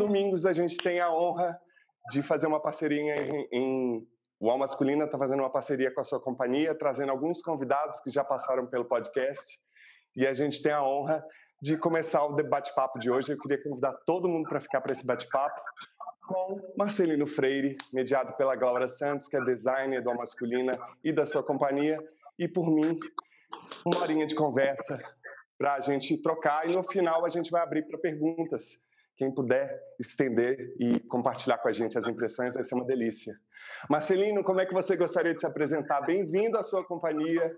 domingos a gente tem a honra de fazer uma parceria o Al Masculina está fazendo uma parceria com a sua companhia, trazendo alguns convidados que já passaram pelo podcast, e a gente tem a honra de começar o bate-papo de hoje. Eu queria convidar todo mundo para ficar para esse bate-papo com Marcelino Freire, mediado pela Glaura Santos, que é designer do Al Masculina e da sua companhia, e por mim, uma horinha de conversa para a gente trocar, e no final a gente vai abrir para perguntas. Quem puder estender e compartilhar com a gente as impressões vai ser uma delícia. Marcelino, como é que você gostaria de se apresentar? Bem-vindo à sua companhia.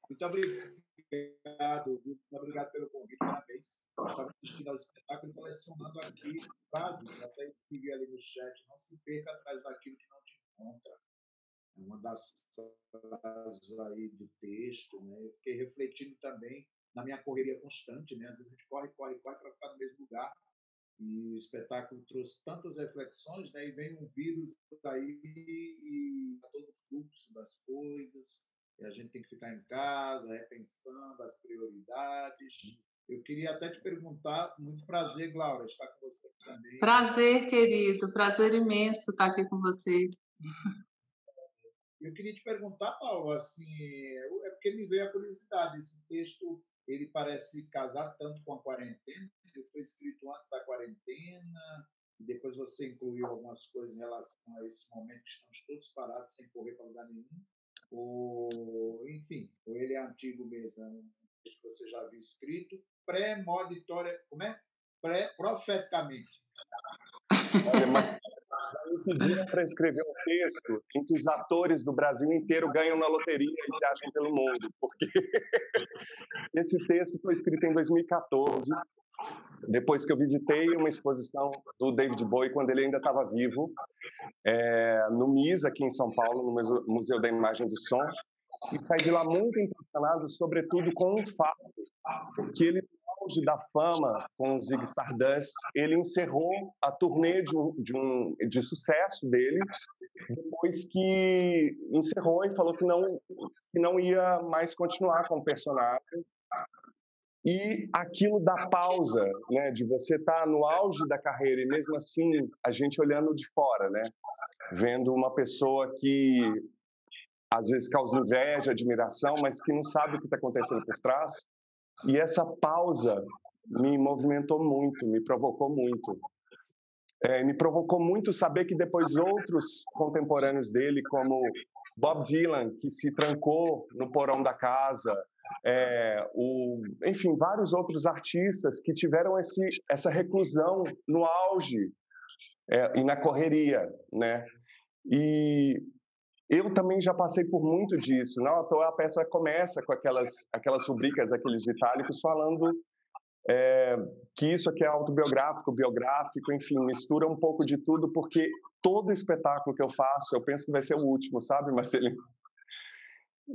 Muito obrigado, muito obrigado pelo convite, parabéns. Eu estava assistindo ao espetáculo e colecionando aqui frases, até escrevi ali no chat: não se perca atrás daquilo que não te encontra. É uma das frases aí do texto, né? Eu fiquei refletindo também na minha correria constante, né? Às vezes a gente corre para ficar no mesmo lugar. E o espetáculo trouxe tantas reflexões, né? E vem um vírus aí e todo o fluxo das coisas. E a gente tem que ficar em casa, repensando as prioridades. Eu queria até te perguntar, muito prazer, Glaura, estar com você também. Prazer, querido, prazer imenso estar aqui com você. Eu queria te perguntar, Paulo, assim, é porque me veio a curiosidade, esse texto, ele parece casar tanto com a quarentena, ele foi escrito antes da quarentena, e depois você incluiu algumas coisas em relação a esse momento que estamos todos parados, sem correr para lugar nenhum, ou, enfim, ou ele é antigo mesmo, é um texto que você já havia escrito, premonitória, como é? Profeticamente. Olha, mas me pediram para escrever um texto em que os atores do Brasil inteiro ganham na loteria e viajam pelo mundo, porque esse texto foi escrito em 2014, depois que eu visitei uma exposição do David Bowie, quando ele ainda estava vivo, no MIS, aqui em São Paulo, no Museu da Imagem do Som, e saí de lá muito impressionado, sobretudo com um fato, que ele, no auge da fama, com o Ziggy Stardust, ele encerrou a turnê de sucesso dele, depois que encerrou e falou que não ia mais continuar com o personagem. E aquilo da pausa, né, de você estar no auge da carreira e mesmo assim a gente olhando de fora, né, vendo uma pessoa que às vezes causa inveja, admiração, mas que não sabe o que está acontecendo por trás. E essa pausa me movimentou muito, me provocou muito. Me provocou muito saber que depois outros contemporâneos dele, como Bob Dylan, que se trancou no porão da casa, enfim, vários outros artistas que tiveram essa reclusão no auge e na correria, né? E eu também já passei por muito disso. Não à toa a peça começa com aquelas rubricas, aqueles itálicos, falando que isso aqui é autobiográfico, biográfico, enfim, mistura um pouco de tudo, porque todo espetáculo que eu faço, eu penso que vai ser o último, sabe, Marcelino?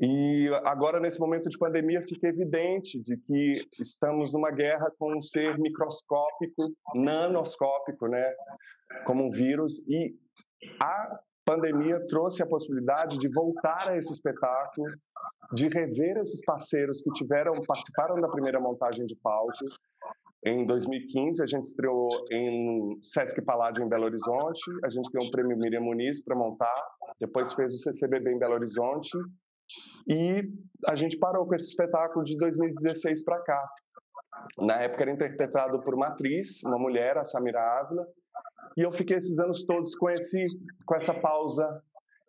E agora, nesse momento de pandemia, fica evidente de que estamos numa guerra com um ser microscópico, nanoscópico, né, como um vírus, e a pandemia trouxe a possibilidade de voltar a esse espetáculo, de rever esses parceiros que participaram da primeira montagem de palco. Em 2015, a gente estreou em Sesc Palladio, em Belo Horizonte. A gente ganhou o prêmio Miriam Muniz para montar. Depois fez o CCBB em Belo Horizonte. E a gente parou com esse espetáculo de 2016 para cá. Na época era interpretado por uma atriz, uma mulher, a Samira Ávila. E eu fiquei esses anos todos com essa pausa,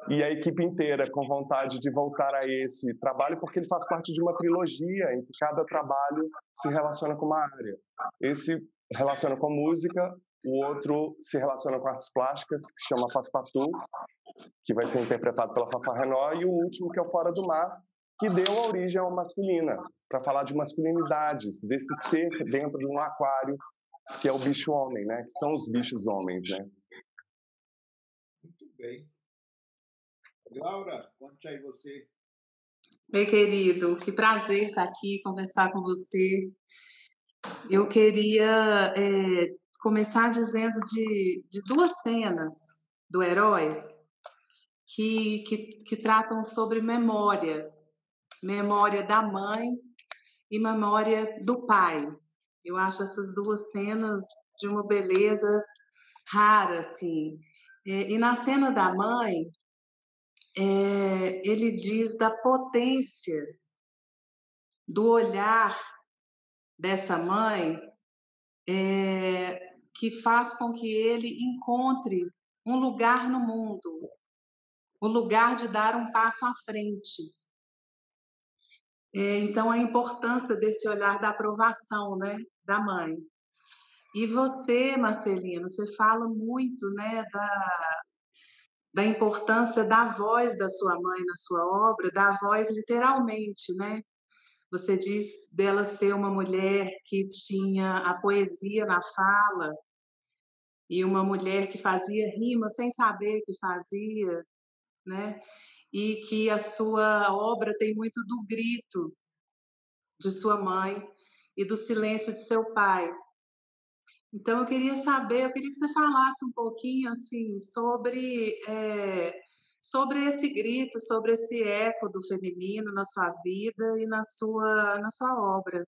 e a equipe inteira com vontade de voltar a esse trabalho, porque ele faz parte de uma trilogia em que cada trabalho se relaciona com uma área. Esse relaciona com música, o outro se relaciona com artes plásticas, que se chama Passepartout, que vai ser interpretado pela Fafá Renó, e o último, que é o Fora do Mar, que deu a origem ao Masculina, para falar de masculinidades, desse ser dentro de um aquário, que é o bicho-homem, né? Que são os bichos-homens, né? Muito bem. Laura, conte aí você. Meu querido, que prazer estar aqui, conversar com você. Eu queria começar dizendo de duas cenas do Heróis que tratam sobre memória da mãe e memória do pai. Eu acho essas duas cenas de uma beleza rara, assim. E na cena da mãe, ele diz da potência do olhar dessa mãe, que faz com que ele encontre um lugar no mundo, o lugar de dar um passo à frente. Então, a importância desse olhar da aprovação, né, da mãe. E você, Marcelino, você fala muito, né, da importância da voz da sua mãe na sua obra, da voz literalmente, né? Você diz dela ser uma mulher que tinha a poesia na fala e uma mulher que fazia rima sem saber que fazia, né? E que a sua obra tem muito do grito de sua mãe e do silêncio de seu pai. Então, eu queria que você falasse um pouquinho assim sobre esse grito, sobre esse eco do feminino na sua vida e na sua obra.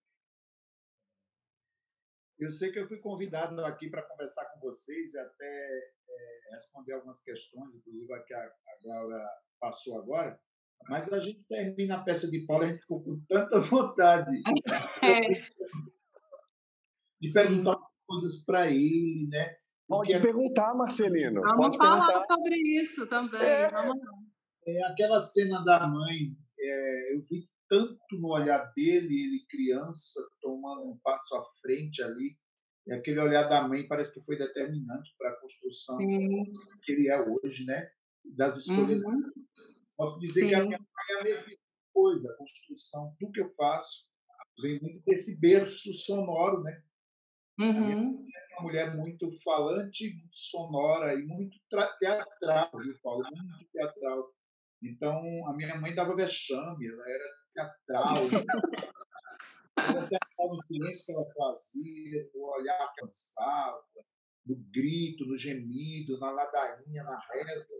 Eu sei que eu fui convidado aqui para conversar com vocês e até responder algumas questões, inclusive a que a Laura passou agora, mas a gente termina a peça de Paulo, a gente ficou com tanta vontade É, de sim. perguntar coisas para ele, né? Pode perguntar, Marcelino. Vamos Pode falar perguntar. sobre isso também. É, Vamos lá. Aquela cena da mãe, eu vi tanto no olhar dele, ele criança, tomando um passo à frente ali, e aquele olhar da mãe parece que foi determinante para a construção Sim. que ele é hoje, né? Das escolhas. Uhum. Posso dizer que a minha Sim. mãe é a mesma coisa, a construção, tudo que eu faço vem muito desse berço sonoro, né? A minha mãe Uhum. é uma mulher muito falante, muito sonora e muito teatral, viu, Paulo? Muito teatral. Então, a minha mãe dava vexame, ela era teatral, era teatral no silêncio que ela fazia, no olhar cansado, no grito, no gemido, na ladainha, na reza.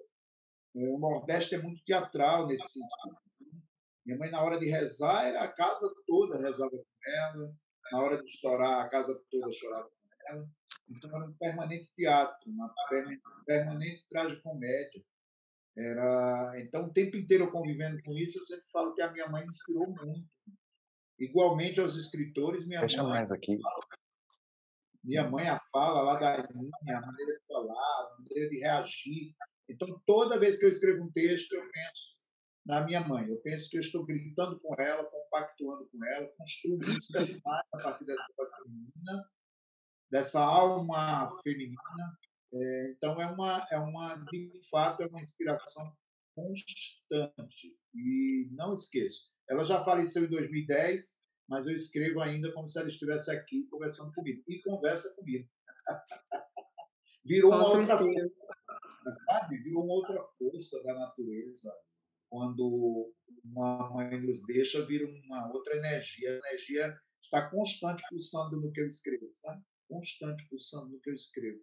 O Nordeste é muito teatral nesse sentido. Minha mãe, na hora de rezar, era a casa toda rezava com ela, na hora de chorar, a casa toda chorava com ela. Então, era um permanente teatro, uma permanente tragicomédia. Então, o tempo inteiro eu convivendo com isso, eu sempre falo que a minha mãe me inspirou muito. Igualmente aos escritores, deixa mais aqui. minha mãe a fala lá da minha, a maneira de falar, a maneira de reagir. Então, toda vez que eu escrevo um texto, eu penso na minha mãe. Eu penso que eu estou gritando com ela, compactuando com ela, construo muitos personagens a partir dessa voz feminina, dessa alma feminina. Então, de fato, é uma inspiração constante. E não esqueço. Ela já faleceu em 2010, mas eu escrevo ainda como se ela estivesse aqui conversando comigo. E conversa comigo. Virou Com uma outra certeza. força, sabe? Virou uma outra força da natureza. Quando uma mãe nos deixa, vira uma outra energia. A energia está constante pulsando no que eu escrevo, sabe? Constante pulsando no que eu escrevo.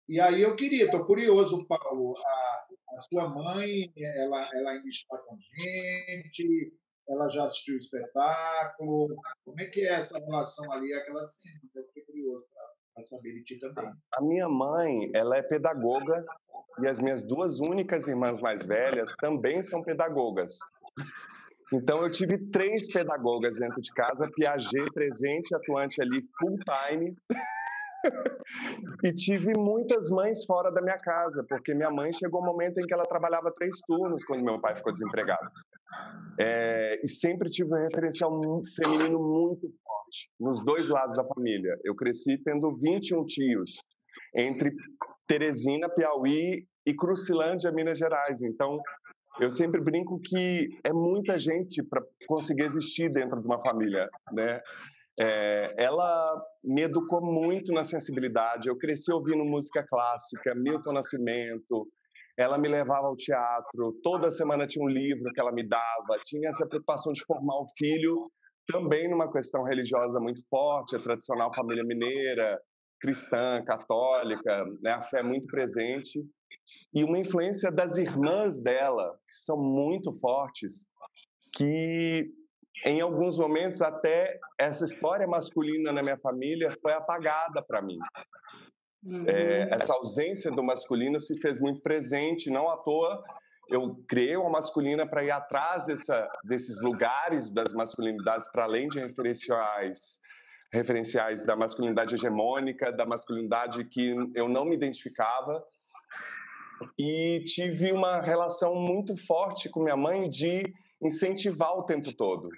E aí eu queria, estou curioso, Paulo, a sua mãe, ela ainda está com a gente, ela já assistiu o espetáculo, como é que é essa relação ali, aquela cena? Eu fiquei curioso para saber de ti também. A minha mãe, ela é pedagoga e as minhas duas únicas irmãs mais velhas também são pedagogas. Então, eu tive 3 pedagogas dentro de casa, Piaget presente, atuante ali full time, e tive muitas mães fora da minha casa, porque minha mãe chegou um momento em que ela trabalhava 3 turnos quando meu pai ficou desempregado. E sempre tive um referencial feminino muito forte, nos 2 lados da família. Eu cresci tendo 21 tios, entre Teresina, Piauí e Crucilândia, Minas Gerais. Então, eu sempre brinco que é muita gente para conseguir existir dentro de uma família, né? Ela me educou muito na sensibilidade. Eu cresci ouvindo música clássica, Milton Nascimento. Ela me levava ao teatro. Toda semana tinha um livro que ela me dava. Tinha essa preocupação de formar um filho, também numa questão religiosa muito forte, a tradicional família mineira, cristã, católica, né? A fé muito presente. E uma influência das irmãs dela, que são muito fortes, que em alguns momentos até essa história masculina na minha família foi apagada para mim. Essa ausência do masculino se fez muito presente, não à toa eu criei uma masculina para ir atrás desses lugares das masculinidades, para além de referenciais da masculinidade hegemônica, da masculinidade que eu não me identificava, e tive uma relação muito forte com minha mãe de incentivar o tempo todo.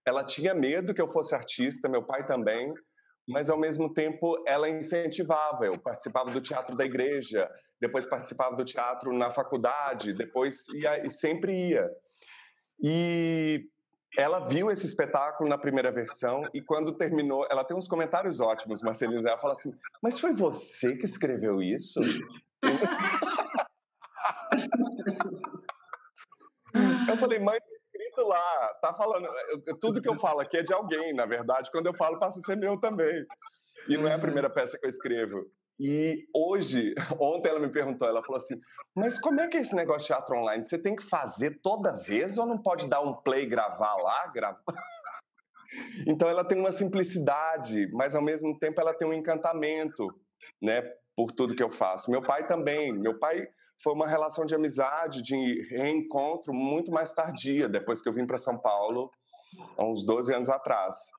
Ela tinha medo que eu fosse artista, meu pai também, mas ao mesmo tempo ela incentivava. Eu participava do teatro da igreja, depois participava do teatro na faculdade, depois ia e sempre ia. E ela viu esse espetáculo na primeira versão e quando terminou, ela tem uns comentários ótimos, Marcelina, ela fala assim: "Mas foi você que escreveu isso?" Eu falei: "Mãe, tá escrito lá, tá falando, tudo que eu falo aqui é de alguém, na verdade, quando eu falo passa a ser meu também. E não é a primeira peça que eu escrevo." E hoje, ontem ela me perguntou, ela falou assim: "Mas como é que é esse negócio de teatro online? Você tem que fazer toda vez ou não pode dar um play, gravar lá, gravar?" Então ela tem uma simplicidade, mas ao mesmo tempo ela tem um encantamento, né, por tudo que eu faço. Meu pai também. Meu pai foi uma relação de amizade, de reencontro muito mais tardia, depois que eu vim para São Paulo, há uns 12 anos atrás.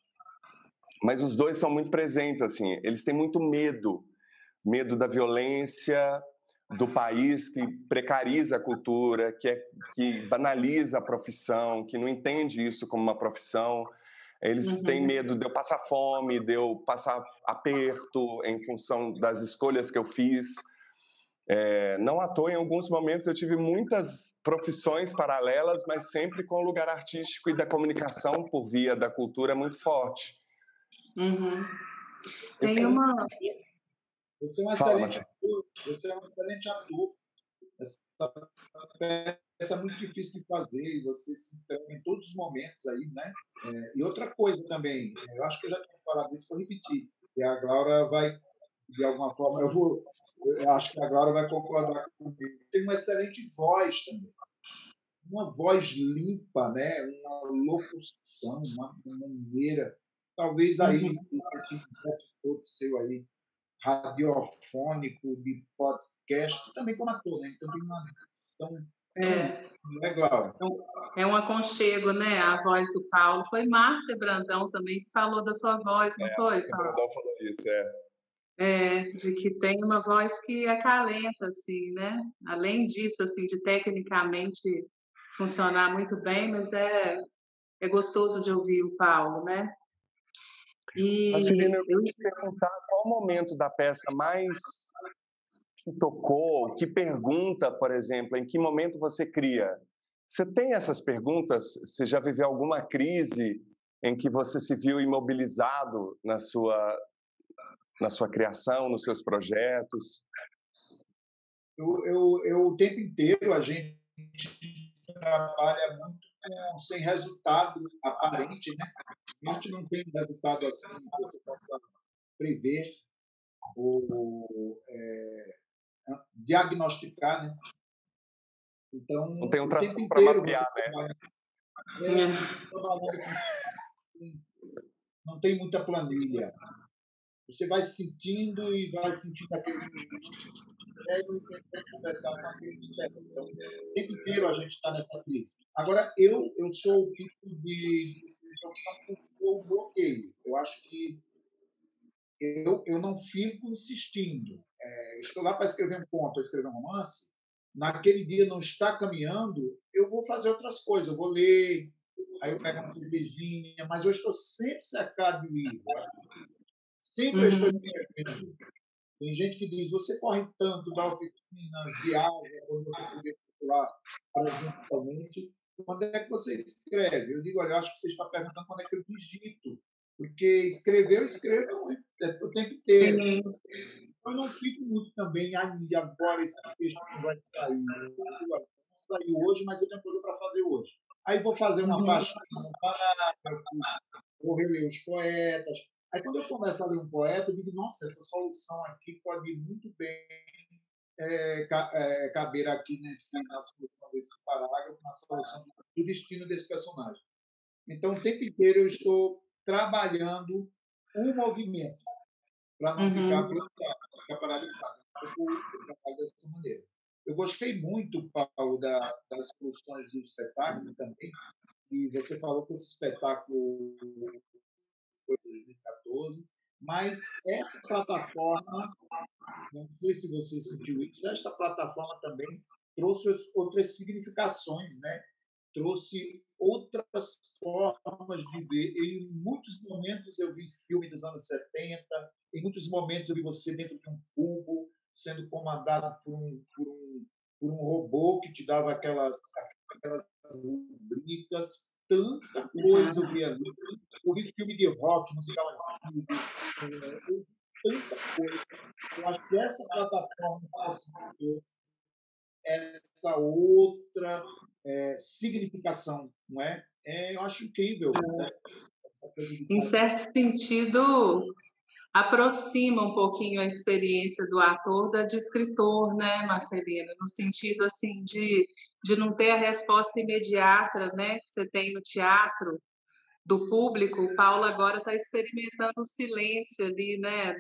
Mas os dois são muito presentes, assim. Eles têm muito medo da violência do país que precariza a cultura, que banaliza a profissão, que não entende isso como uma profissão. Eles têm medo de eu passar fome, de eu passar aperto em função das escolhas que eu fiz. Não à toa, em alguns momentos, eu tive muitas profissões paralelas, mas sempre com o lugar artístico e da comunicação por via da cultura muito forte. Tem uma... Você é um Fala, excelente Marcelo. ator. Você é um excelente ator. Essa peça é muito difícil de fazer e você se entrega em todos os momentos aí, né? E outra coisa também, eu acho que eu já tinha falado isso, vou repetir. E a Glória vai, de alguma forma, eu acho que a Glória vai concordar comigo. Tem uma excelente voz também. Uma voz limpa, né? Uma locução, uma maneira. Talvez aí, esse processo todo seu aí, radiofônico, de podcast, também como ator, né? Então tem uma questão legal. É um aconchego, né? A voz do Paulo. Foi Márcia Brandão também que falou da sua voz, não foi? Márcia Brandão falou isso, De que tem uma voz que acalenta, assim, né? Além disso, assim, de tecnicamente funcionar muito bem, mas é gostoso de ouvir o Paulo, né? Marcelina, eu queria te perguntar qual momento da peça mais te tocou, que pergunta, por exemplo, em que momento você cria? Você tem essas perguntas? Você já viveu alguma crise em que você se viu imobilizado na sua criação, nos seus projetos? O tempo inteiro a gente trabalha muito sem resultado aparente, né? A gente não tem resultado assim que você possa prever ou diagnosticar, né? Então, Não tem um o tempo tração para inteiro mapear, você né? trabalhando não tem muita planilha. Você vai sentindo e vai sentindo aquele e tentando conversar com aquele certo. Então, o tempo inteiro a gente está nessa crise. Agora, eu sou o tipo de escritor que não bloqueio. Eu acho que eu não fico insistindo. Estou lá para escrever um conto, escrever um romance. Naquele dia não está caminhando, eu vou fazer outras coisas. Eu vou ler, aí eu pego uma cervejinha, mas eu estou sempre cercado de livro. Sempre eu estou escrevendo. Tem gente que diz: você corre tanto da oficina, viaja, quando você podia circular presencialmente. Quando é que você escreve? Eu digo: olha, eu acho que você está perguntando quando é que eu digito. Porque escrever, eu escrevo o tempo inteiro. Eu não fico muito também, agora esse texto não vai sair. Não saiu hoje, mas eu tenho coisa para fazer hoje. Aí vou fazer uma faxina, um parágrafo, vou reler os poetas. Aí quando eu começo a ler um poeta, eu digo: nossa, essa solução aqui pode muito bem caber aqui na solução desse parágrafo, na solução do destino desse personagem. Então, o tempo inteiro eu estou trabalhando o movimento para não ficar bloqueado. fica paralisado. Eu trabalho dessa maneira. Eu gostei muito, Paulo, das soluções do espetáculo também, e você falou que esse espetáculo foi em 2014, mas essa plataforma, não sei se você sentiu isso, esta plataforma também trouxe outras significações, né? Trouxe outras formas de ver. Em muitos momentos eu vi filme dos anos 70, em muitos momentos eu vi você dentro de um cubo, sendo comandado por um robô que te dava aquelas rubricas, tanta coisa eu vi ali. Eu vi filme de rock, musical antigo, eu vi tanta coisa. Eu acho que essa plataforma possibilitou essa outra significação, não é? Eu acho incrível, né? Essa coisa de Em certo sentido, aproxima um pouquinho a experiência do ator da de escritor, né, Marcelino? No sentido, assim, de não ter a resposta imediata, né, que você tem no teatro, do público. O Paulo agora está experimentando o silêncio ali, né,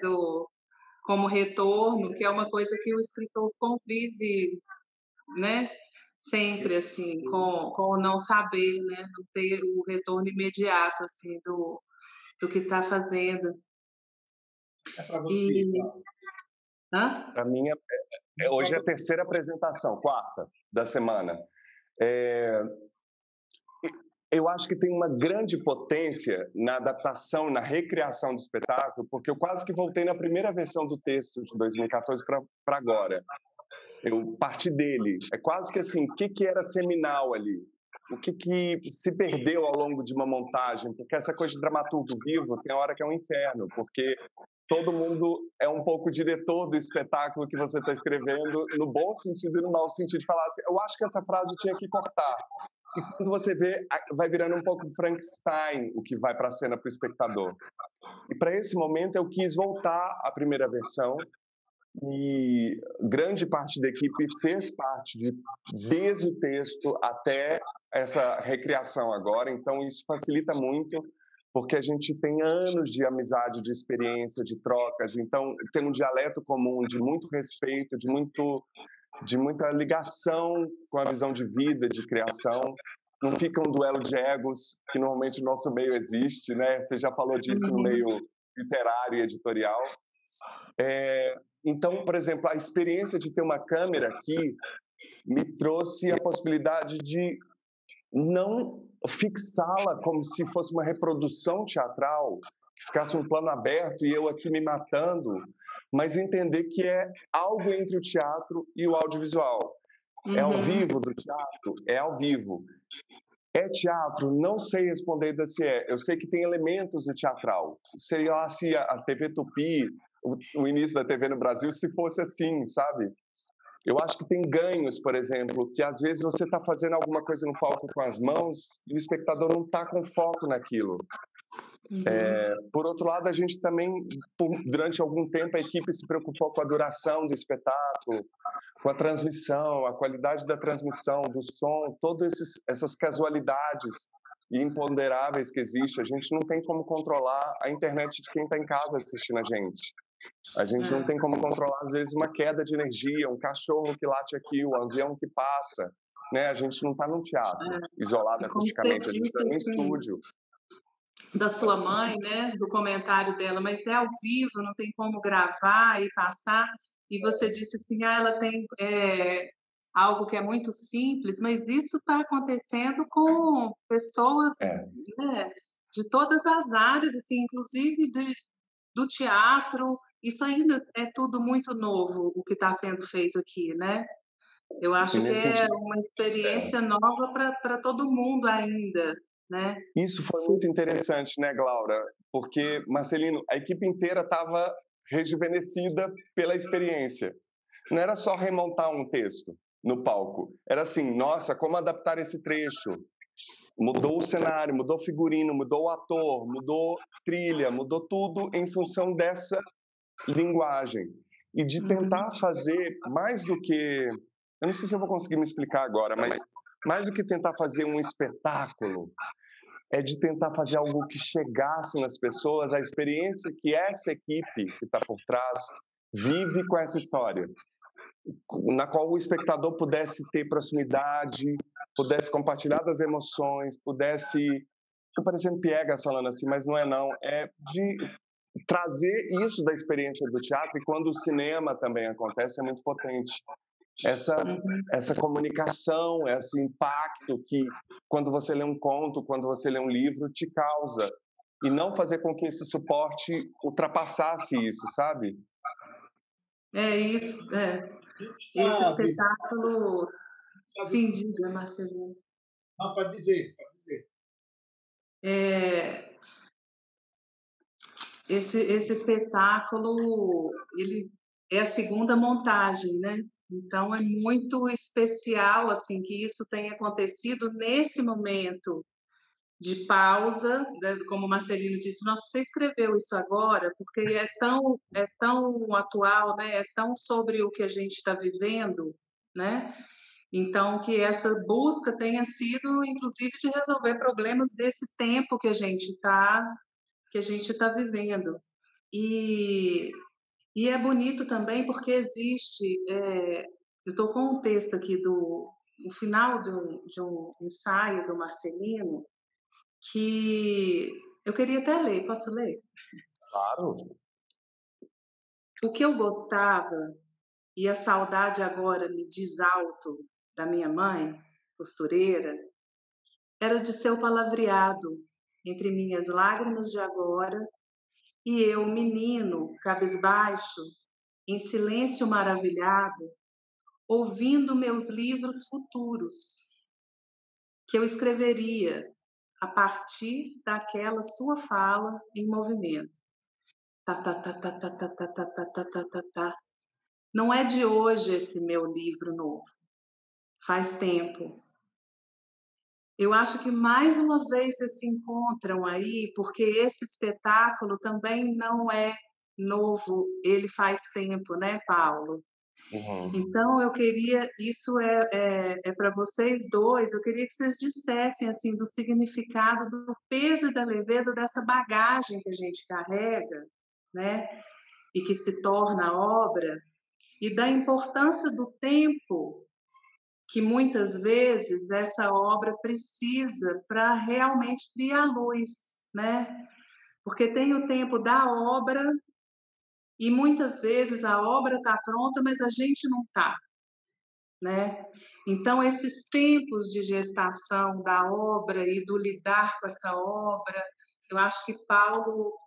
como retorno, que é uma coisa que o escritor convive, né, sempre, assim, com o não saber, né, não ter o retorno imediato, assim, do que está fazendo. para você, E... Paulo. Hã? Para mim, hoje é a terceira apresentação, quarta da semana. Eu acho que tem uma grande potência na adaptação, na recriação do espetáculo, porque eu quase que voltei na primeira versão do texto de 2014 para agora. Eu parti dele. É quase que assim, o que era seminal ali? O que se perdeu ao longo de uma montagem? Porque essa coisa de dramaturgo vivo tem hora que é um inferno, porque todo mundo é um pouco diretor do espetáculo que você está escrevendo, no bom sentido e no mau sentido, de falar assim, eu acho que essa frase tinha que cortar. E quando você vê, vai virando um pouco Frankenstein o que vai para a cena para o espectador. E para esse momento eu quis voltar à primeira versão, e grande parte da equipe fez parte desde o texto até essa recriação agora, então isso facilita muito, porque a gente tem anos de amizade, de experiência, de trocas, então tem um dialeto comum de muito respeito, de muita ligação com a visão de vida, de criação. Não fica um duelo de egos, que normalmente no nosso meio existe, né? Você já falou disso no meio literário e editorial. Então, por exemplo, a experiência de ter uma câmera aqui me trouxe a possibilidade de não fixá-la como se fosse uma reprodução teatral, que ficasse um plano aberto e eu aqui me matando, mas entender que é algo entre o teatro e o audiovisual. É ao vivo do teatro? É ao vivo. É teatro? Não sei responder ainda se é. Eu sei que tem elementos de teatral. Seria lá se a TV Tupi, o início da TV no Brasil, se fosse assim, sabe? Eu acho que tem ganhos, por exemplo, que às vezes você está fazendo alguma coisa no palco com as mãos e o espectador não está com foco naquilo. Por outro lado, a gente também, durante algum tempo, a equipe se preocupou com a duração do espetáculo, com a transmissão, a qualidade da transmissão, do som, todas essas casualidades e imponderáveis que existem. A gente não tem como controlar a internet de quem está em casa assistindo a gente. A gente não tem como controlar, às vezes, uma queda de energia, um cachorro que late aqui, o avião que passa. Né? A gente não está num teatro, isolado acusticamente, a gente está num estúdio. Da sua mãe, né, do comentário dela, mas é ao vivo, não tem como gravar e passar, e você disse assim, ela tem algo que é muito simples, mas isso está acontecendo com pessoas né, de todas as áreas, assim, inclusive do teatro, isso ainda é tudo muito novo, o que está sendo feito aqui, né? Eu acho que é uma experiência nova para todo mundo ainda, né? Isso foi muito interessante, né, Glaura? Porque, Marcelino, a equipe inteira estava rejuvenescida pela experiência. Não era só remontar um texto no palco. Era assim, nossa, como adaptar esse trecho? Mudou o cenário, mudou o figurino, mudou o ator, mudou trilha, mudou tudo em função dessa linguagem. E de tentar fazer mais do que... Eu não sei se eu vou conseguir me explicar agora, mas mais do que tentar fazer um espetáculo, é de tentar fazer algo que chegasse nas pessoas, a experiência que essa equipe que está por trás vive com essa história, na qual o espectador pudesse ter proximidade, pudesse compartilhar das emoções, pudesse... Estou parecendo piegas falando assim, mas não é não. É de trazer isso da experiência do teatro, e quando o cinema também acontece, é muito potente. Essa comunicação, esse impacto que, quando você lê um conto, quando você lê um livro, te causa. E não fazer com que esse suporte ultrapassasse isso, sabe? É isso, esse espetáculo... Sim, diga, Marcelino. Não, pode dizer, pode dizer. Esse espetáculo, ele é a segunda montagem, né? Então, é muito especial, assim, que isso tenha acontecido nesse momento de pausa, né? Como o Marcelino disse, nossa, você escreveu isso agora, porque é tão atual, né? É tão sobre o que a gente está vivendo, né? Então, que essa busca tenha sido, inclusive, de resolver problemas desse tempo que a gente está vivendo. E é bonito também porque existe... eu estou com um texto aqui no final de um ensaio do Marcelino, que eu queria até ler. Posso ler? Claro. O que eu gostava, e a saudade agora me diz alto, da minha mãe, costureira, era de seu palavreado, entre minhas lágrimas de agora, e eu, menino, cabisbaixo, em silêncio maravilhado, ouvindo meus livros futuros, que eu escreveria a partir daquela sua fala em movimento. Tá, tá, tá, tá, tá, tá, tá, tá, tá, tá, tá, tá, tá. Não é de hoje esse meu livro novo. Faz tempo. Eu acho que mais uma vez vocês se encontram aí, porque esse espetáculo também não é novo, ele faz tempo, né, Paulo? Uhum. Então, eu queria, isso é para vocês dois, eu queria que vocês dissessem, assim, do significado, do peso e da leveza dessa bagagem que a gente carrega, né, e que se torna a obra, e da importância do tempo que muitas vezes essa obra precisa para realmente vir à luz, né? Porque tem o tempo da obra e muitas vezes a obra está pronta, mas a gente não está, né? Então, esses tempos de gestação da obra e do lidar com essa obra, eu acho que Paulo...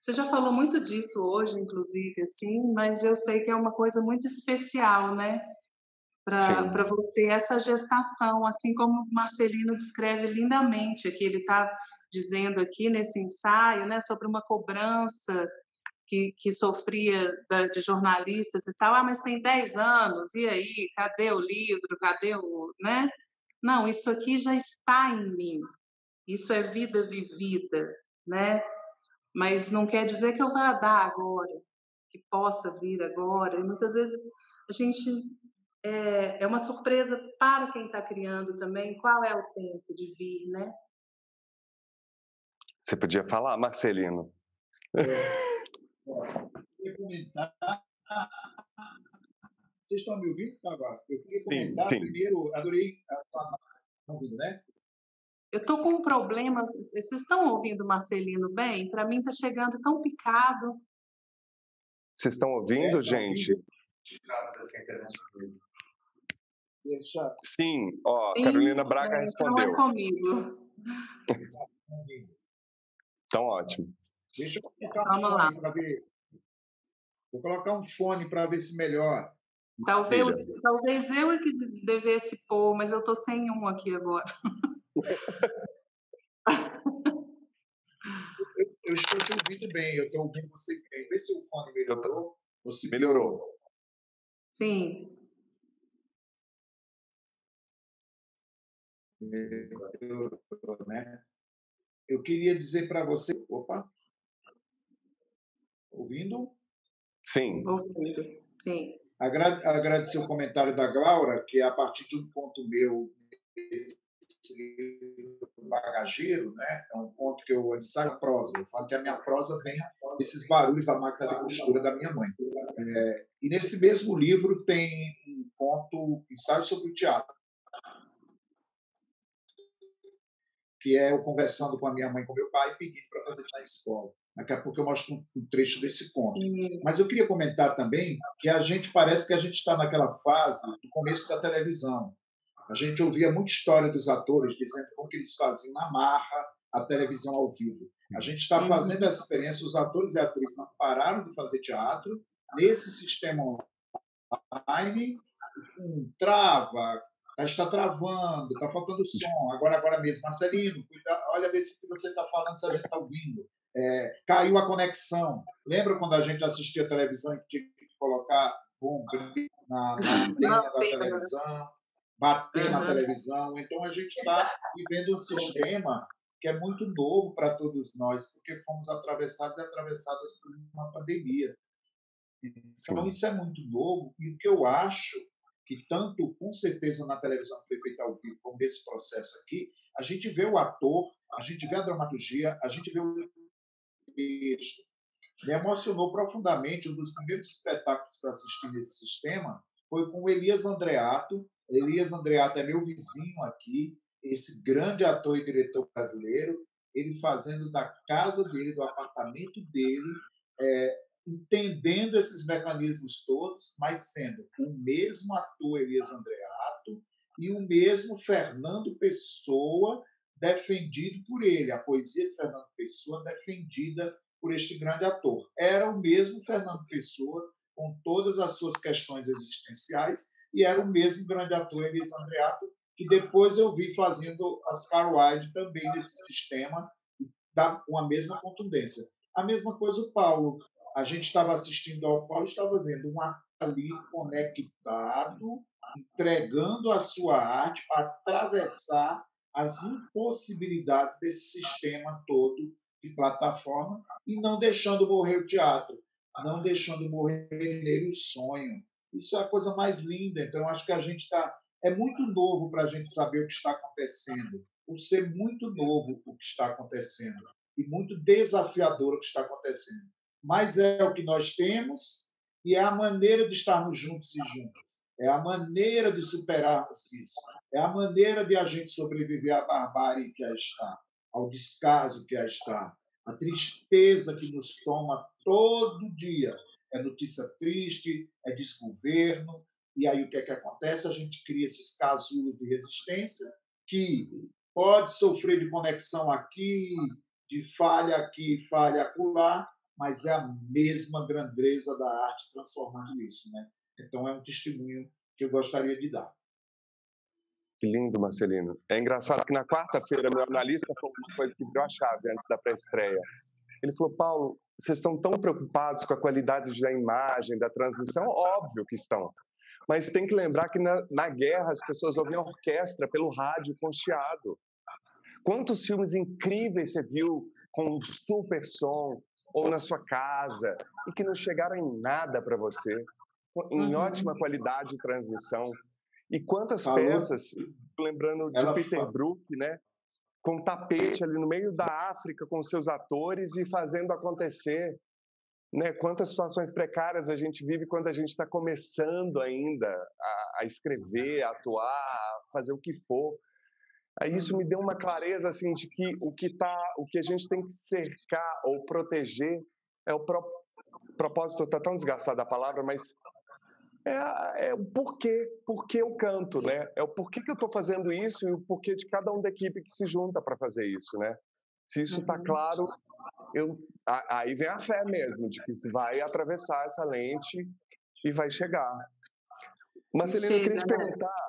Você já falou muito disso hoje, inclusive, assim, mas eu sei que é uma coisa muito especial, né? Para você, essa gestação, assim como o Marcelino descreve lindamente, aqui ele está dizendo aqui nesse ensaio, né, sobre uma cobrança que sofria de jornalistas e tal, mas tem 10 anos, e aí, cadê o livro, cadê o... né? Não, isso aqui já está em mim, isso é vida vivida, né? Mas não quer dizer que eu vá dar agora, que possa vir agora, e muitas vezes a gente... É uma surpresa para quem está criando também, qual é o tempo de vir, né? Você podia falar, Marcelino. Eu queria comentar... Vocês estão me ouvindo agora? Eu queria comentar primeiro, adorei a sua... ouvindo, né? Eu estou com um problema, vocês estão ouvindo o Marcelino bem? Para mim está chegando tão picado. Vocês estão ouvindo, gente? Deixa... Sim, ó, sim, Carolina Braga respondeu. Não é comigo. Então, ótimo. Deixa eu colocar um fone para ver. Vou colocar um fone para ver se melhora. Talvez eu é que devesse pôr, mas eu estou sem um aqui agora. Eu estou te ouvindo bem, eu estou ouvindo vocês bem. Vê se o fone melhorou. Melhorou. Sim. Né? Eu queria dizer para você... Opa! Ouvindo? Sim. Ouvindo, sim. Agradecer o comentário da Glaura, que é a partir de um ponto meu, bagageiro, né? É um ponto que eu ensaio a prosa. Eu falo que a minha prosa vem desses barulhos da máquina de costura da minha mãe. E nesse mesmo livro tem um conto, ensaio sobre o teatro, que é eu conversando com a minha mãe e com meu pai, pedindo para fazer na escola. Daqui a pouco eu mostro um trecho desse conto. Mas eu queria comentar também que parece que a gente está naquela fase do começo da televisão. A gente ouvia muita história dos atores dizendo como que eles faziam na marra a televisão ao vivo. A gente está fazendo essa experiência, os atores e atrizes não pararam de fazer teatro nesse sistema online, trava, está travando, está faltando som, agora mesmo. Marcelino, olha ver se o que você está falando, se a gente está ouvindo. Caiu a conexão. Lembra quando a gente assistia a televisão e tinha que colocar na antena da televisão, bater na televisão? Então, a gente está vivendo um sistema que é muito novo para todos nós, porque fomos atravessados e atravessadas por uma pandemia. Então, isso é muito novo, e o que eu acho que tanto, com certeza, na televisão que foi feita ao vivo, como nesse processo aqui, a gente vê o ator, a gente vê a dramaturgia, a gente vê o texto. Me emocionou profundamente. Um dos primeiros espetáculos que eu assisti nesse sistema foi com o Elias Andreato. Elias Andreato é meu vizinho aqui, esse grande ator e diretor brasileiro, ele fazendo da casa dele, do apartamento dele, entendendo esses mecanismos todos, mas sendo o mesmo ator Elias Andreato e o mesmo Fernando Pessoa defendido por ele, a poesia de Fernando Pessoa defendida por este grande ator. Era o mesmo Fernando Pessoa, com todas as suas questões existenciais, e era o mesmo grande ator Elias Andreato, que depois eu vi fazendo Oscar Wilde também nesse sistema, com a mesma contundência. A mesma coisa o Paulo. A gente estava assistindo ao Paulo, estava vendo um ator ali conectado, entregando a sua arte para atravessar as impossibilidades desse sistema todo de plataforma e não deixando morrer o teatro, não deixando morrer nele o sonho. Isso é a coisa mais linda. Então, eu acho que a gente está... É muito novo para a gente saber o que está acontecendo, por ser muito novo o que está acontecendo e muito desafiador o que está acontecendo. Mas é o que nós temos e é a maneira de estarmos juntos e juntas. É a maneira de superarmos isso. É a maneira de a gente sobreviver à barbárie que aí está, ao descaso que aí está, a tristeza que nos toma todo dia. É notícia triste, é desgoverno. E aí o que é que acontece? A gente cria esses casulos de resistência que pode sofrer de conexão aqui, de falha aqui, falha acolá, mas é a mesma grandeza da arte transformando isso, né? Então, é um testemunho que eu gostaria de dar. Que lindo, Marcelino. É engraçado que na quarta-feira meu analista falou uma coisa que virou a chave antes da pré-estreia. Ele falou, Paulo, vocês estão tão preocupados com a qualidade da imagem, da transmissão? Óbvio que estão. Mas tem que lembrar que na guerra as pessoas ouviam orquestra pelo rádio com chiado. Quantos filmes incríveis você viu com super som ou na sua casa e que não chegaram em nada para você, em ótima qualidade de transmissão? E quantas peças, lembrando de Peter Brook, né, com tapete ali no meio da África com seus atores e fazendo acontecer, né? Quantas situações precárias a gente vive quando a gente está começando ainda a escrever, a atuar, a fazer o que for. Aí isso me deu uma clareza assim de que o que a gente tem que cercar ou proteger é o propósito. Está tão desgastada a palavra, mas é o porquê eu canto, né? É o porquê que eu estou fazendo isso e o porquê de cada um da equipe que se junta para fazer isso, né? Se isso está claro, aí vem a fé mesmo de que isso vai atravessar essa lente e vai chegar. Marcelino, eu queria te perguntar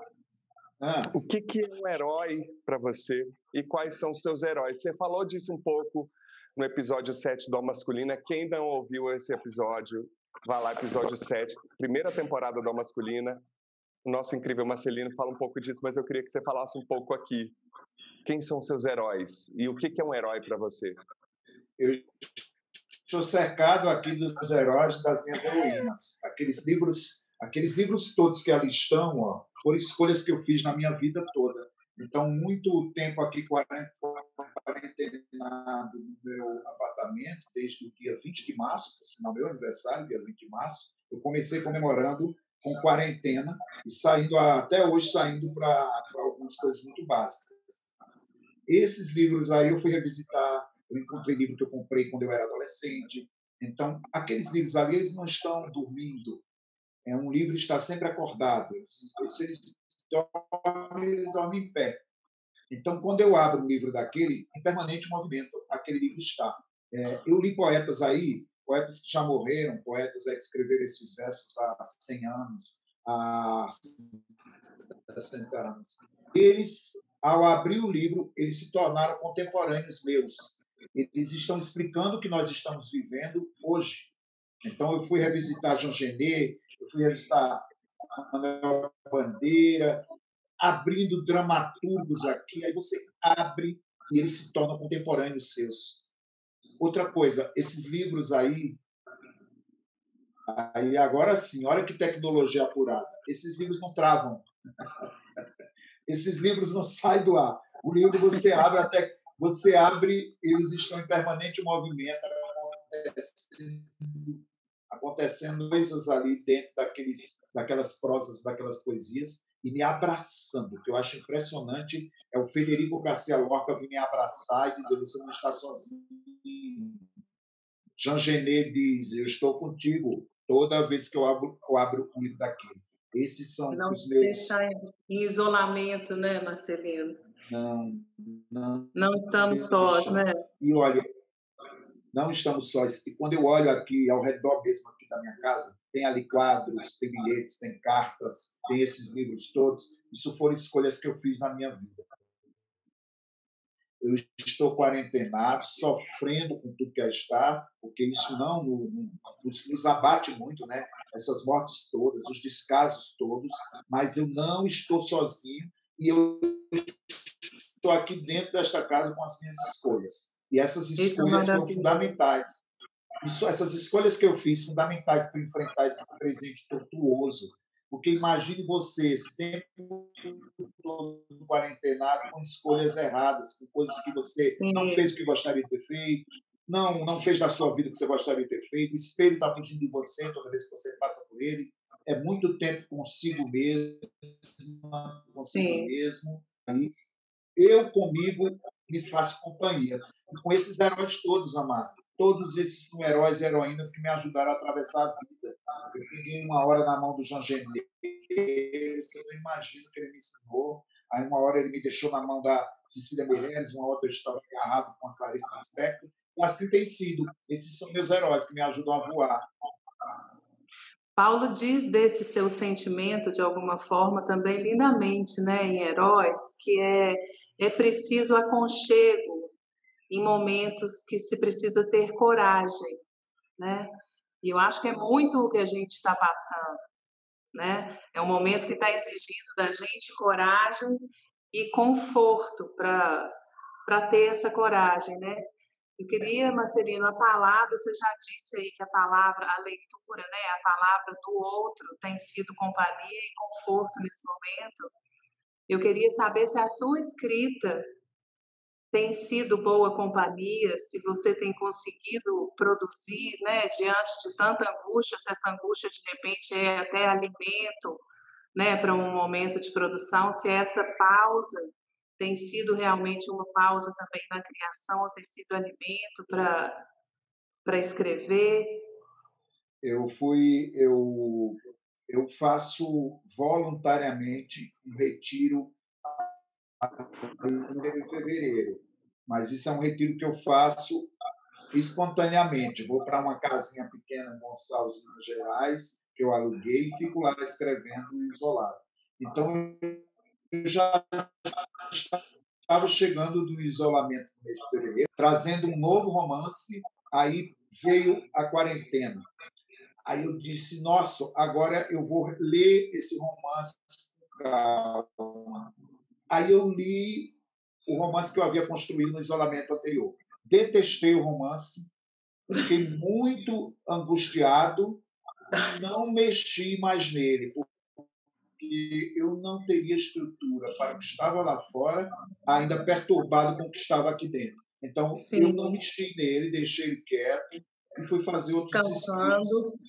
o que é um herói para você e quais são os seus heróis? Você falou disso um pouco no episódio 7 do Alma Masculina. Quem não ouviu esse episódio, vá lá, episódio 7, primeira temporada do Alma Masculina. O nosso incrível Marcelino fala um pouco disso, mas eu queria que você falasse um pouco aqui. Quem são seus heróis e o que é um herói para você? Eu estou cercado aqui dos heróis, das minhas heroínas. Aqueles livros todos que ali estão, foram escolhas que eu fiz na minha vida toda. Então, muito tempo aqui quarentenado no meu apartamento, desde o dia 20 de março, por sinal, meu aniversário, dia 20 de março. Eu comecei comemorando com quarentena e saindo até hoje saindo para algumas coisas muito básicas. Esses livros aí eu fui revisitar, eu encontrei livro que eu comprei quando eu era adolescente. Então, aqueles livros ali, eles não estão dormindo. Um livro está sempre acordado. Se eles dormem em pé. Então, quando eu abro um livro daquele, em permanente movimento, aquele livro está. Eu li poetas aí, poetas que já morreram, poetas que escreveram esses versos há 100 anos, há 60 anos. Eles, ao abrir o livro, eles se tornaram contemporâneos meus. Eles estão explicando o que nós estamos vivendo hoje. Então, eu fui revisitar Jean Genet, eu fui revisitar Manuel Bandeira, abrindo dramaturgos aqui, aí você abre e eles se tornam contemporâneos seus. Outra coisa, esses livros aí agora sim, olha que tecnologia apurada. Esses livros não travam. Esses livros não saem do ar. O livro você abre até você abre, eles estão em permanente movimento, acontecendo coisas ali dentro daquelas prosas, daquelas poesias, e me abraçando. O que eu acho impressionante é o Federico Garcia Lorca vir me abraçar e dizer: você não está sozinho. Jean Genet diz: eu estou contigo toda vez que eu abro o livro daquele. Esses são não os meus. Deixar em isolamento, né, Marcelino? Não estamos sós, né? E olha, não estamos sós. E quando eu olho aqui ao redor mesmo aqui da minha casa, tem ali quadros, tem bilhetes, tem cartas, tem esses livros todos. Isso foram escolhas que eu fiz na minha vida. Eu estou quarentenado, sofrendo com tudo que está, porque isso nos abate muito, né? Essas mortes todas, os descasos todos, mas eu não estou sozinho e eu estou aqui dentro desta casa com as minhas escolhas. E essas escolhas foram fundamentais. Essas escolhas que eu fiz, fundamentais para enfrentar esse presente tortuoso. Porque imagine você, esse tempo todo quarentenado, com escolhas erradas, com coisas que você não fez o que gostaria de ter feito, não fez da sua vida o que você gostaria de ter feito, o espelho está fugindo de você toda vez que você passa por ele. É muito tempo consigo mesmo, Aí, eu comigo me faço companhia. E com esses heróis todos, amado. Todos esses são heróis e heroínas que me ajudaram a atravessar a vida. Eu peguei uma hora na mão do Jean Genet, você não imagina o que ele me ensinou. Aí uma hora ele me deixou na mão da Cecília Meirelles, uma outra eu estava agarrado com a Clarice Lispector. E assim tem sido. Esses são meus heróis que me ajudam a voar. Paulo diz desse seu sentimento, de alguma forma, também lindamente, né, em Heróis, que é preciso aconchego em momentos que se precisa ter coragem, né? E eu acho que é muito o que a gente está passando, né? É um momento que está exigindo da gente coragem e conforto para ter essa coragem, né? Eu queria, Marcelino, a palavra, você já disse aí que a palavra, a leitura, né, a palavra do outro tem sido companhia e conforto nesse momento. Eu queria saber se a sua escrita tem sido boa companhia, se você tem conseguido produzir, né, diante de tanta angústia, se essa angústia de repente é até alimento, né, para um momento de produção, se essa pausa tem sido realmente uma pausa também na criação, ou tem sido alimento para escrever? Eu faço voluntariamente um retiro em fevereiro, mas isso é um retiro que eu faço espontaneamente. Vou para uma casinha pequena em Gonçalves, Minas Gerais, que eu aluguei, e fico lá escrevendo isolado. Então, eu já estava chegando do isolamento no mês de fevereiro, trazendo um novo romance, aí veio a quarentena. Aí eu disse, nossa, agora eu vou ler esse romance com calma. Aí eu li o romance que eu havia construído no isolamento anterior. Detestei o romance, fiquei muito angustiado e não mexi mais nele, porque eu não teria estrutura para o que estava lá fora, ainda perturbado com o que estava aqui dentro. Então, eu não Sim, mexi nele, deixei ele quieto e fui fazer outros escritos. descansando.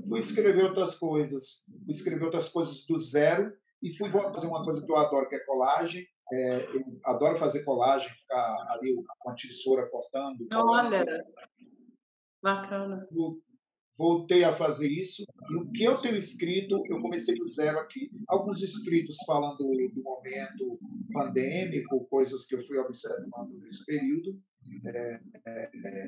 Fui escrever outras coisas do zero e fui fazer uma coisa que eu adoro, que é colagem. Eu adoro fazer colagem, ficar ali com a tesoura cortando, colando. Olha, bacana. Voltei a fazer isso. E o que eu tenho escrito, eu comecei do zero aqui. Alguns escritos falando do momento pandêmico, coisas que eu fui observando nesse período.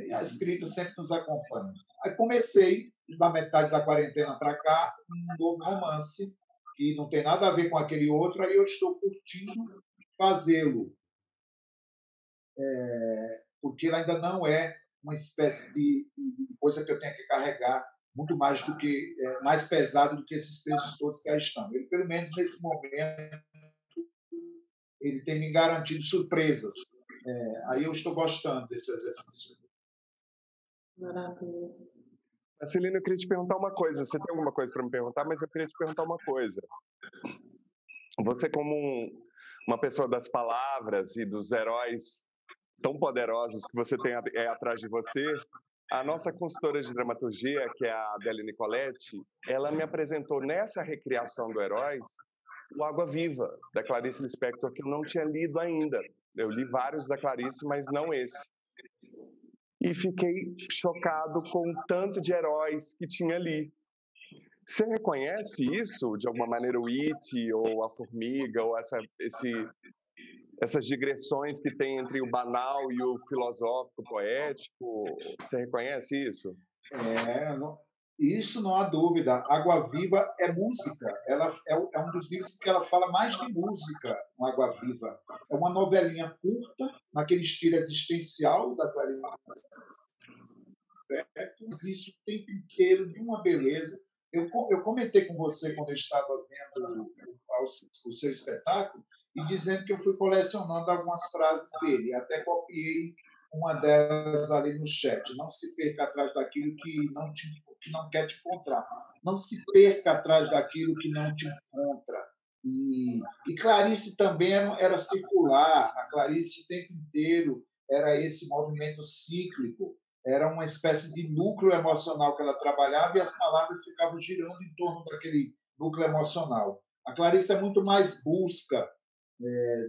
E a escrita sempre nos acompanha. Aí comecei, da metade da quarentena para cá, um novo romance, que não tem nada a ver com aquele outro, aí eu estou curtindo fazê-lo, porque ele ainda não é uma espécie de coisa que eu tenho que carregar muito mais do que mais pesado do que esses pesos todos que aí estão. Ele, pelo menos nesse momento, ele tem me garantido surpresas. Aí eu estou gostando desse exercício. Maravilha. Marcelino, eu queria te perguntar uma coisa. Você tem alguma coisa para me perguntar, mas eu queria te perguntar uma coisa. Você, como uma pessoa das palavras e dos heróis tão poderosos que você tem atrás de você, a nossa consultora de dramaturgia, que é a Adele Nicoletti, ela me apresentou nessa recriação do Heróis o Água Viva, da Clarice Lispector, que eu não tinha lido ainda. Eu li vários da Clarice, mas não esse. E fiquei chocado com o tanto de heróis que tinha ali. Você reconhece isso, de alguma maneira, o It, ou a Formiga, ou essas digressões que tem entre o banal e o filosófico, poético? Você reconhece isso? Isso não há dúvida. Água Viva é música. Ela é um dos livros que ela fala mais de música, Água Viva. É uma novelinha curta, naquele estilo existencial da Clarice Lispector, isso o tempo inteiro de uma beleza. Eu comentei com você quando eu estava vendo o seu espetáculo e dizendo que eu fui colecionando algumas frases dele. Até copiei uma delas ali no chat. Não se perca atrás daquilo que não quer te encontrar. Não se perca atrás daquilo que não te encontra. E Clarice também era circular. A Clarice o tempo inteiro era esse movimento cíclico. Era uma espécie de núcleo emocional que ela trabalhava e as palavras ficavam girando em torno daquele núcleo emocional. A Clarice é muito mais busca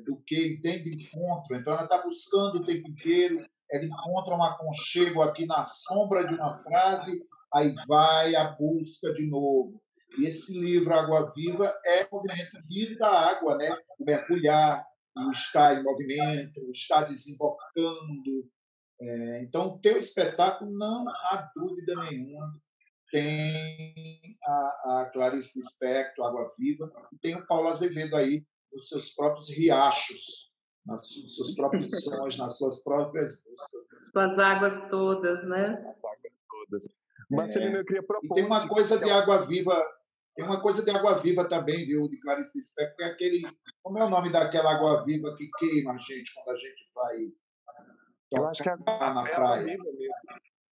do que entende encontro. Então, ela está buscando o tempo inteiro, ela encontra um aconchego aqui na sombra de uma frase, aí vai à busca de novo. E esse livro, Água Viva, é o movimento vivo da água, né? O mergulhar, o estar em movimento, o estar desembocando. Então, o teu espetáculo, não há dúvida nenhuma, tem a Clarice Lispector, Água Viva, e tem o Paulo Azevedo aí, nos seus próprios riachos, nos seus próprios sons, nas suas próprias buscas. Suas águas todas, né? As águas todas. Marcelino, eu queria propor... E tem uma coisa de Água Viva, tem uma coisa de Água Viva também, viu, de Clarice Lispector, que é aquele... Como é o nome daquela água viva que queima a gente quando a gente vai Eu acho que é na praia? Água Viva mesmo.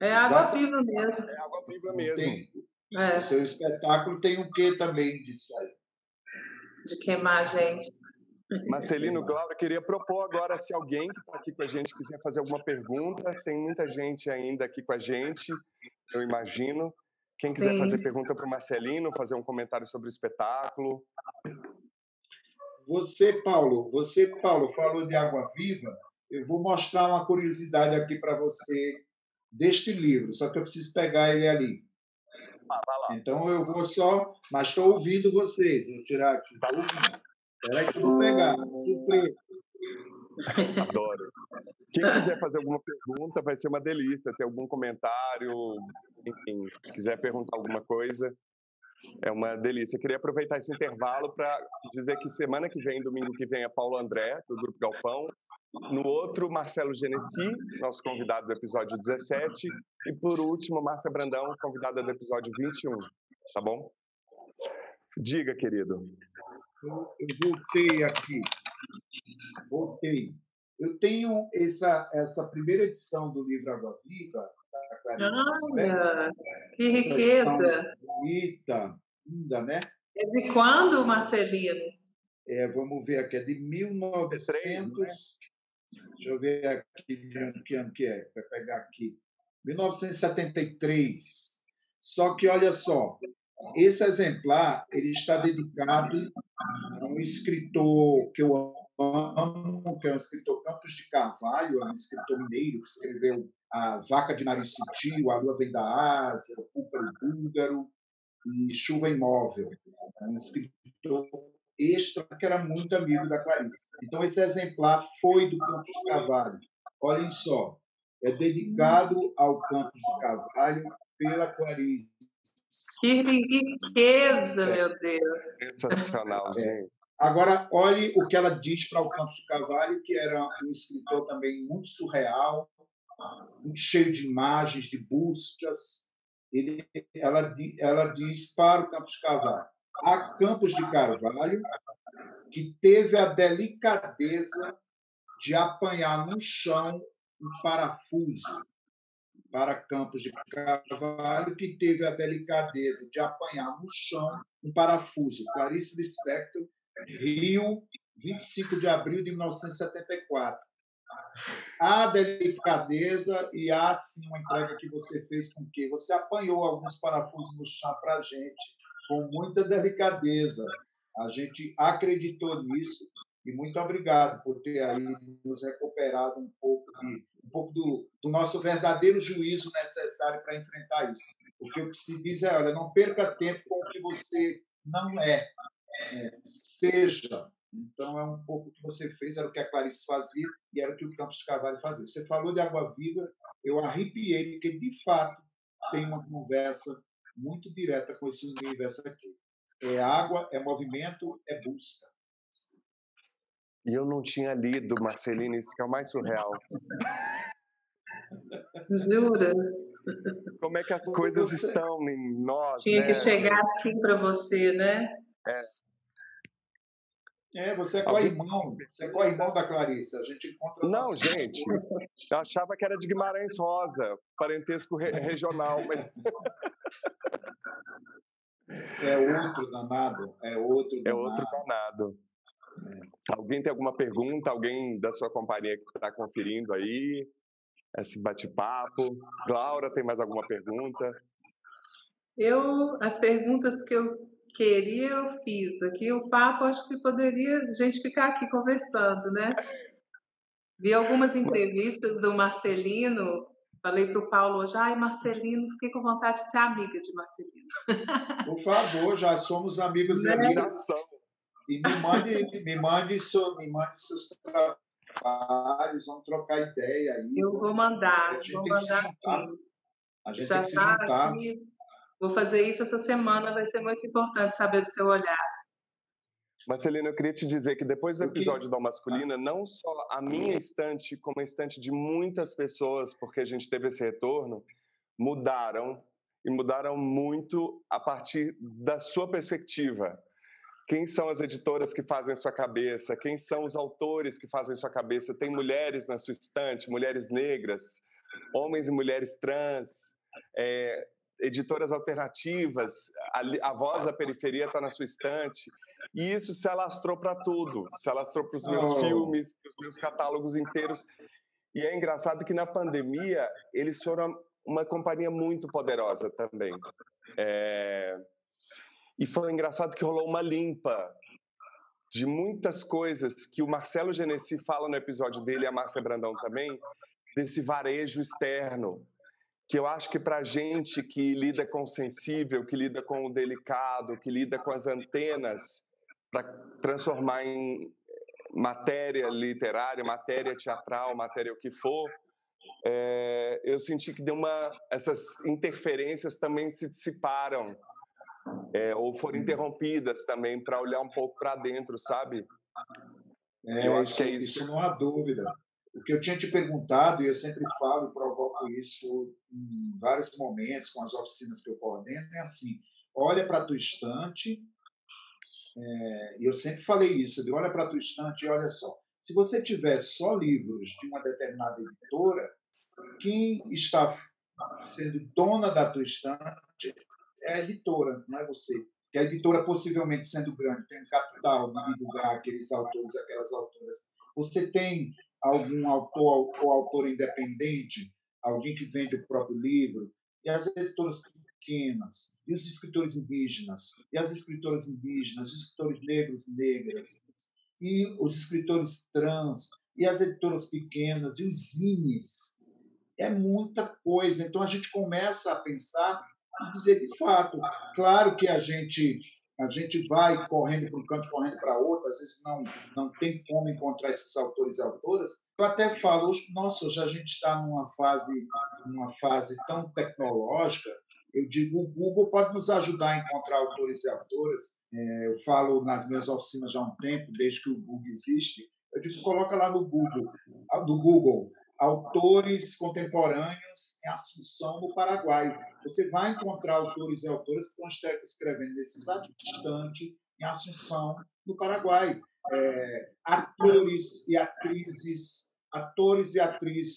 É água viva mesmo. É Água Viva mesmo. O seu espetáculo tem um quê também disso aí? De queimar a gente. Marcelino, Glauber, queria propor agora, se alguém que está aqui com a gente quiser fazer alguma pergunta, tem muita gente ainda aqui com a gente, eu imagino. Quem quiser Sim. fazer pergunta para o Marcelino, fazer um comentário sobre o espetáculo. Você, Paulo, falou de Água Viva. Eu vou mostrar uma curiosidade aqui para você deste livro, só que eu preciso pegar ele ali. Vai lá. Então eu vou só... Mas estou ouvindo vocês. Vou tirar aqui. Espera aí que eu vou pegar. Surpresa. Adoro. Quem quiser fazer alguma pergunta, vai ser uma delícia. Ter algum comentário, enfim, quiser perguntar alguma coisa, é uma delícia. Queria aproveitar esse intervalo para dizer que semana que vem, domingo que vem, é Paulo André, do Grupo Galpão. No outro, Marcelo Genesi, nosso convidado do episódio 17. E, por último, Márcia Brandão, convidada do episódio 21. Tá bom? Diga, querido. Eu voltei aqui. Eu tenho essa primeira edição do livro Água Viva, da Clarice Lispector. Olha, que riqueza! Bonita. Ainda, né? É de quando, Marcelino? Vamos ver aqui, é de 1900... né? Deixa eu ver aqui de que ano que é, para pegar aqui. 1973. Só que, olha só, esse exemplar ele está dedicado a um escritor que eu amo, que é o escritor Campos de Carvalho, é um escritor mineiro que escreveu A Vaca de Nariz Sutil, A Lua Vem da Ásia, O Púlparo Búlgaro e Chuva Imóvel. É um escritor extra que era muito amigo da Clarice. Então, esse exemplar foi do Campos de Carvalho. Olhem só, é dedicado ao Campos de Carvalho pela Clarice. Que riqueza, meu Deus! Sensacional, gente. Agora, olhe o que ela diz para o Campos de Carvalho, que era um escritor também muito surreal, muito cheio de imagens, de buscas. Ela diz para o Campos de Carvalho: a Campos de Carvalho, que teve a delicadeza de apanhar no chão um parafuso. Para Campos de Carvalho, que teve a delicadeza de apanhar no chão um parafuso. Clarice Lispector, Rio, 25 de abril de 1974. Há delicadeza e há, sim, uma entrega que você fez com que você apanhou alguns parafusos no chão para a gente, com muita delicadeza. A gente acreditou nisso e muito obrigado por ter aí nos recuperado um pouco do nosso verdadeiro juízo necessário para enfrentar isso. Porque o que se diz é, olha, não perca tempo com o que você não é. Seja. Então, é um pouco o que você fez, era o que a Clarice fazia e era o que o Campos de Carvalho fazia. Você falou de Água Viva, eu arrepiei, porque, de fato, tem uma conversa muito direta com esse universo aqui. É água, é movimento, é busca. E eu não tinha lido, Marcelino, isso que é o mais surreal. Jura? Como é que as coisas estão em nós, Tinha né? que chegar assim para você, né? Você é co-irmão. Você é co-irmão da Clarice. A gente encontra... Não, gente. Eu achava que era de Guimarães Rosa, parentesco regional, mas... É outro danado. É outro danado. Alguém tem alguma pergunta? Alguém da sua companhia que está conferindo aí esse bate-papo? Laura, tem mais alguma pergunta? As perguntas que eu queria, eu fiz. Aqui o papo, acho que poderia a gente ficar aqui conversando, né? Vi algumas entrevistas do Marcelino. Falei para o Paulo hoje, Marcelino, fiquei com vontade de ser amiga de Marcelino. Por favor, já somos amigos e amigas. E me mande seus trabalhos, vamos trocar ideia aí. Eu vou mandar. A gente tem que se juntar. A gente tem que se Já juntar. aqui. Vou fazer isso essa semana, vai ser muito importante saber do seu olhar. Marcelino, eu queria te dizer que depois do episódio da Masculina, não só a minha estante, como a estante de muitas pessoas, porque a gente teve esse retorno, mudaram, e mudaram muito a partir da sua perspectiva. Quem são as editoras que fazem sua cabeça? Quem são os autores que fazem sua cabeça? Tem mulheres na sua estante, mulheres negras, homens e mulheres trans, editoras alternativas, a voz da periferia está na sua estante. E isso se alastrou para tudo, se alastrou para os meus filmes, para os meus catálogos inteiros. E é engraçado que na pandemia eles foram uma companhia muito poderosa também. E foi engraçado que rolou uma limpa de muitas coisas que o Marcelo Genesi fala no episódio dele, e a Márcia Brandão também, desse varejo externo, que eu acho que para a gente que lida com o sensível, que lida com o delicado, que lida com as antenas, para transformar em matéria literária, matéria teatral, matéria o que for, eu senti que essas interferências também se dissiparam, ou foram interrompidas também, para olhar um pouco para dentro, sabe? Eu acho que é isso. Isso não há dúvida. O que eu tinha te perguntado, e eu sempre falo e provoco isso em vários momentos, com as oficinas que eu coordeno, é assim: olha para a tua estante, e eu sempre falei isso, de olha para a tua estante e olha só. Se você tiver só livros de uma determinada editora, quem está sendo dona da tua estante é a editora, não é você. que a editora, possivelmente sendo grande, tem um capital de divulgar aqueles autores, aquelas autoras. Você tem algum autor ou autora independente, alguém que vende o próprio livro, e as editoras pequenas, e os escritores indígenas, e as escritoras indígenas, os escritores negros e negras, e os escritores trans, e as editoras pequenas, e os zines. É muita coisa. Então, a gente começa a pensar e dizer, de fato, claro que a gente vai correndo para um canto, correndo para outro, às vezes não tem como encontrar esses autores e autoras. Eu até falo, nossa, hoje a gente está numa fase tão tecnológica, eu digo, o Google pode nos ajudar a encontrar autores e autoras. Eu falo nas minhas oficinas já há um tempo, desde que o Google existe, eu digo, coloca lá no Google, autores contemporâneos em Assunção, no Paraguai. Você vai encontrar autores e autoras que estão escrevendo nesse exato instante em Assunção, no Paraguai. Atores e atrizes,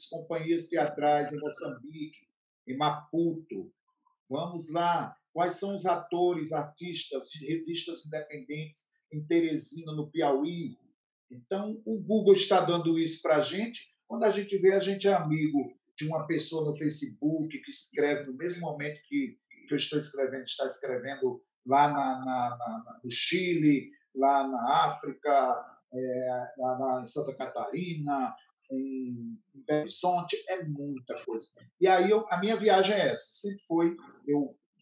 companhias teatrais em Moçambique, em Maputo. Vamos lá. Quais são os atores, artistas de revistas independentes em Teresina, no Piauí? Então, o Google está dando isso para a gente. Quando a gente vê, a gente é amigo de uma pessoa no Facebook que escreve no mesmo momento que eu estou escrevendo, está escrevendo lá no Chile, lá na África, lá em Santa Catarina, em Belo Horizonte, é muita coisa. E aí a minha viagem é essa. Sempre foi,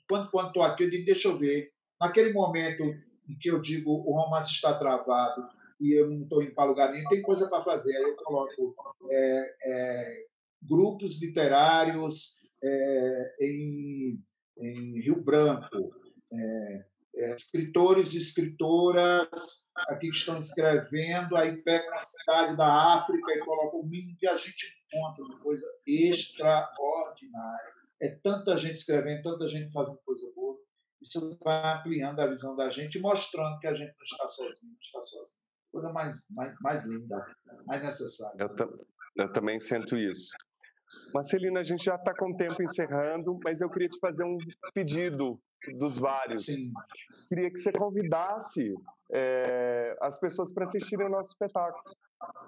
quando estou aqui, eu digo, deixa eu ver. Naquele momento em que eu digo o romance está travado, e eu não estou indo para lugar nenhum, tem coisa para fazer. Aí eu coloco grupos literários em Rio Branco, escritores e escritoras aqui que estão escrevendo, aí pega uma cidade da África e coloca o mínimo que a gente encontra, uma coisa extraordinária. É tanta gente escrevendo, tanta gente fazendo coisa boa. Isso vai ampliando a visão da gente e mostrando que a gente não está sozinho, não está sozinho. Coisa mais linda, mais necessária. Eu também sinto isso. Marcelina, a gente já está com o tempo encerrando, mas eu queria te fazer um pedido dos vários. Sim. Queria que você convidasse as pessoas para assistirem o nosso espetáculo.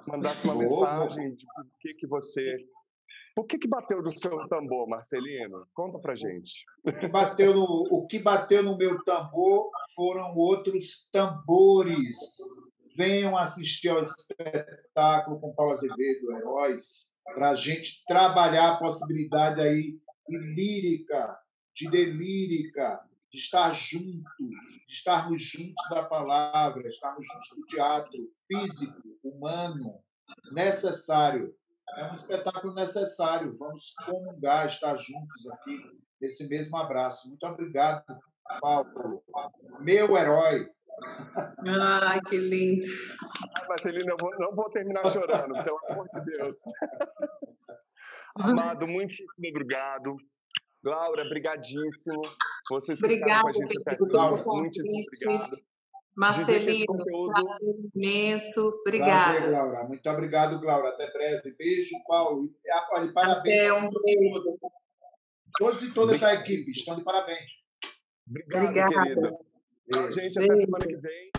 Mandasse uma mensagem de por que bateu no seu tambor, Marcelino? Conta pra gente. O que bateu no meu tambor foram outros tambores. Venham assistir ao espetáculo com Paulo Azevedo, Heróis, para a gente trabalhar a possibilidade aí de lírica, de delírica, de estar juntos, de estarmos juntos da palavra, estarmos juntos do teatro físico, humano, necessário. É um espetáculo necessário. Vamos comungar, estar juntos aqui nesse mesmo abraço. Muito obrigado, Paulo. Meu herói. Ai, que lindo. Marcelina, eu não vou terminar chorando, pelo amor de Deus. Amado, muitíssimo obrigado. Laura, brigadíssimo. Vocês ficaram com a gente até aqui. Muitíssimo obrigado. Marcelino, prazer imenso. Obrigada. Prazer, Laura. Muito obrigado, Laura. Até breve. Beijo, Paulo. E parabéns até um beijo. Todos e todas da equipe estão de parabéns. Obrigado, querida. Tchau, gente. Até semana que vem.